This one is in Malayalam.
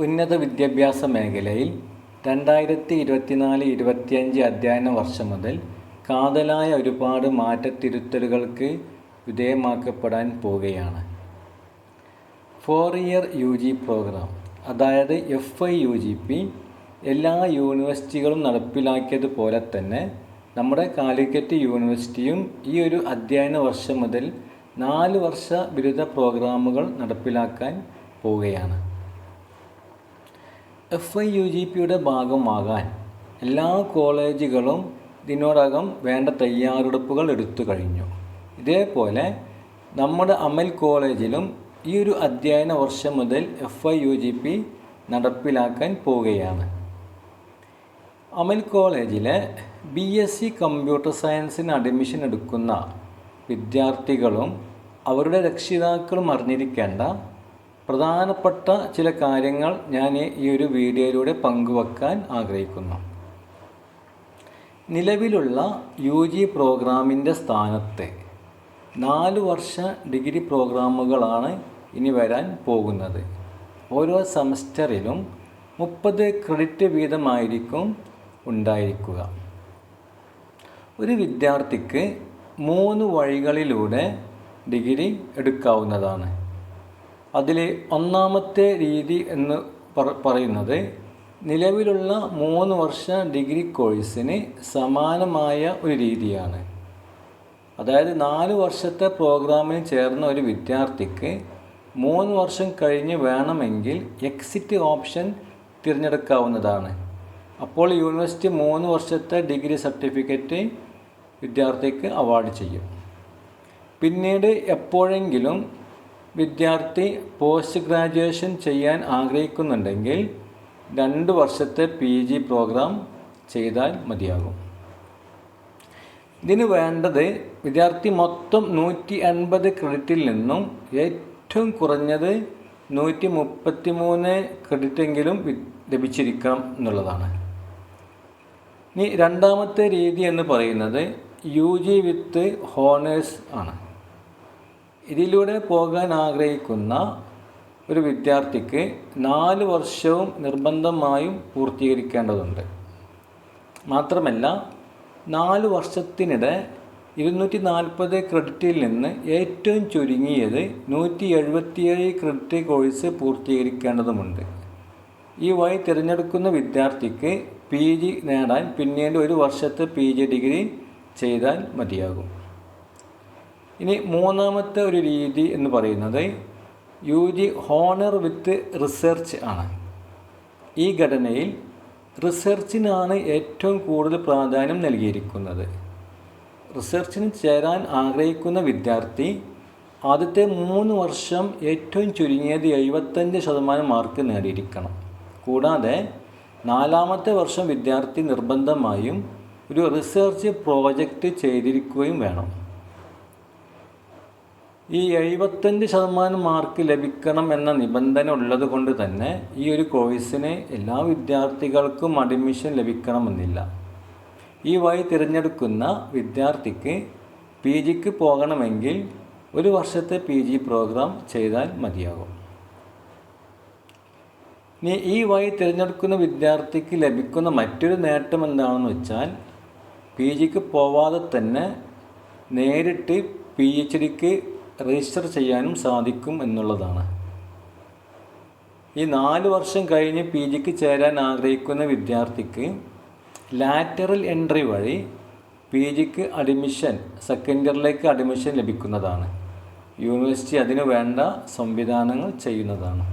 ഉന്നത വിദ്യാഭ്യാസ മേഖലയിൽ 2024-25 അധ്യയന വർഷം മുതൽ കാതലായ ഒരുപാട് മാറ്റത്തിരുത്തലുകൾക്ക് വിധേയമാക്കപ്പെടാൻ പോവുകയാണ്. 4 ഇയർ UG പ്രോഗ്രാം, അതായത് FIUGP എല്ലാ യൂണിവേഴ്സിറ്റികളും നടപ്പിലാക്കിയതുപോലെ തന്നെ നമ്മുടെ കാലിക്കറ്റ് യൂണിവേഴ്സിറ്റിയും ഈ ഒരു അധ്യയന വർഷം മുതൽ 4 വർഷ ബിരുദ പ്രോഗ്രാമുകൾ നടപ്പിലാക്കാൻ പോവുകയാണ്. FIUGPയുടെ ഭാഗമാകാൻ എല്ലാ കോളേജുകളും ഇതിനോടകം വേണ്ട തയ്യാറെടുപ്പുകൾ എടുത്തു കഴിഞ്ഞു. ഇതേപോലെ നമ്മുടെ അമൽ കോളേജിലും ഈ ഒരു അധ്യയന വർഷം മുതൽ FIUGP നടപ്പിലാക്കാൻ പോവുകയാണ്. അമൽ കോളേജിലെ BSc കമ്പ്യൂട്ടർ സയൻസിന് അഡ്മിഷൻ എടുക്കുന്ന വിദ്യാർത്ഥികളും അവരുടെ രക്ഷിതാക്കളും അറിഞ്ഞിരിക്കേണ്ട പ്രധാനപ്പെട്ട ചില കാര്യങ്ങൾ ഞാൻ ഈ ഒരു വീഡിയോയിലൂടെ പങ്കുവെക്കാൻ ആഗ്രഹിക്കുന്നു. നിലവിലുള്ള UG പ്രോഗ്രാമിൻ്റെ സ്ഥാനത്ത് 4 വർഷ ഡിഗ്രി പ്രോഗ്രാമുകളാണ് ഇനി വരാൻ പോകുന്നത്. ഓരോ സെമസ്റ്ററിലും 30 ക്രെഡിറ്റ് വീതമായിരിക്കും ഉണ്ടായിരിക്കുക. ഒരു വിദ്യാർത്ഥിക്ക് 3 വഴികളിലൂടെ ഡിഗ്രി എടുക്കാവുന്നതാണ്. അതിൽ ഒന്നാമത്തെ രീതി എന്ന് പറയുന്നത് നിലവിലുള്ള 3 വർഷ ഡിഗ്രി കോഴ്സിന് സമാനമായ ഒരു രീതിയാണ്. അതായത് 4 വർഷത്തെ പ്രോഗ്രാമിന് ചേർന്ന ഒരു വിദ്യാർത്ഥിക്ക് 3 വർഷം കഴിഞ്ഞ് വേണമെങ്കിൽ എക്സിറ്റ് ഓപ്ഷൻ തിരഞ്ഞെടുക്കാവുന്നതാണ്. അപ്പോൾ യൂണിവേഴ്സിറ്റി 3 വർഷത്തെ ഡിഗ്രി സർട്ടിഫിക്കറ്റ് വിദ്യാർത്ഥിക്ക് അവാർഡ് ചെയ്യും. പിന്നീട് എപ്പോഴെങ്കിലും വിദ്യാർത്ഥി പോസ്റ്റ് ഗ്രാജുവേഷൻ ചെയ്യാൻ ആഗ്രഹിക്കുന്നുണ്ടെങ്കിൽ 2 വർഷത്തെ PG പ്രോഗ്രാം ചെയ്താൽ മതിയാകും. ഇതിന് വേണ്ടത് വിദ്യാർത്ഥി മൊത്തം 180 ക്രെഡിറ്റിൽ നിന്നും ഏറ്റവും കുറഞ്ഞത് 133 ക്രെഡിറ്റെങ്കിലും ലഭിച്ചിരിക്കണം എന്നുള്ളതാണ്. ഇനി രണ്ടാമത്തെ രീതി എന്ന് പറയുന്നത് UG വിത്ത് ഹോണേഴ്സ് ആണ്. ഇതിലൂടെ പോകാൻ ആഗ്രഹിക്കുന്ന ഒരു വിദ്യാർത്ഥിക്ക് 4 വർഷവും നിർബന്ധമായും പൂർത്തീകരിക്കേണ്ടതുണ്ട്. മാത്രമല്ല 4 വർഷത്തിനിടെ 240 ക്രെഡിറ്റിൽ നിന്ന് ഏറ്റവും ചുരുങ്ങിയത് 177 ക്രെഡിറ്റ് കോഴ്സ് പൂർത്തീകരിക്കേണ്ടതുമുണ്ട്. ഈ വഴി തിരഞ്ഞെടുക്കുന്ന വിദ്യാർത്ഥിക്ക് PG നേടാൻ പിന്നീട് 1 വർഷത്തെ PG ഡിഗ്രി ചെയ്താൽ മതിയാകും. ഇനി മൂന്നാമത്തെ ഒരു രീതി എന്ന് പറയുന്നത് UG ഹോണർ വിത്ത് റിസർച്ച് ആണ്. ഈ ഘടനയിൽ റിസർച്ചിനാണ് ഏറ്റവും കൂടുതൽ പ്രാധാന്യം നൽകിയിരിക്കുന്നത്. റിസർച്ചിന് ചേരാൻ ആഗ്രഹിക്കുന്ന വിദ്യാർത്ഥി ആദ്യത്തെ 3 വർഷം ഏറ്റവും ചുരുങ്ങിയത് 75% മാർക്ക് നേടിയിരിക്കണം. കൂടാതെ 4ാമത്തെ വർഷം വിദ്യാർത്ഥി നിർബന്ധമായും ഒരു റിസർച്ച് പ്രോജക്റ്റ് ചെയ്തിരിക്കുകയും വേണം. ഈ 75% മാർക്ക് ലഭിക്കണം എന്ന നിബന്ധന ഉള്ളത് കൊണ്ട് തന്നെ ഈ ഒരു കോഴ്സിന് എല്ലാ വിദ്യാർത്ഥികൾക്കും അഡ്മിഷൻ ലഭിക്കണമെന്നില്ല. ഈ വഴി തിരഞ്ഞെടുക്കുന്ന വിദ്യാർത്ഥിക്ക് PGക്ക് പോകണമെങ്കിൽ 1 വർഷത്തെ PG പ്രോഗ്രാം ചെയ്താൽ മതിയാകും. ഇനി ഈ വഴി തിരഞ്ഞെടുക്കുന്ന വിദ്യാർത്ഥിക്ക് ലഭിക്കുന്ന മറ്റൊരു നേട്ടം എന്താണെന്ന് വെച്ചാൽ PGക്ക് പോവാതെ തന്നെ നേരിട്ട് PhDക്ക് രജിസ്റ്റർ ചെയ്യാനും സാധിക്കും എന്നുള്ളതാണ്. ഈ 4 വർഷം കഴിഞ്ഞ് PGക്ക് ചേരാൻ ആഗ്രഹിക്കുന്ന വിദ്യാർത്ഥിക്ക് ലാറ്ററൽ എൻട്രി വഴി PGക്ക് അഡ്മിഷൻ, സെക്കൻഡ് ഇയറിലേക്ക് അഡ്മിഷൻ ലഭിക്കുന്നതാണ്. യൂണിവേഴ്സിറ്റി അതിനു വേണ്ട സംവിധാനങ്ങൾ ചെയ്യുന്നതാണ്.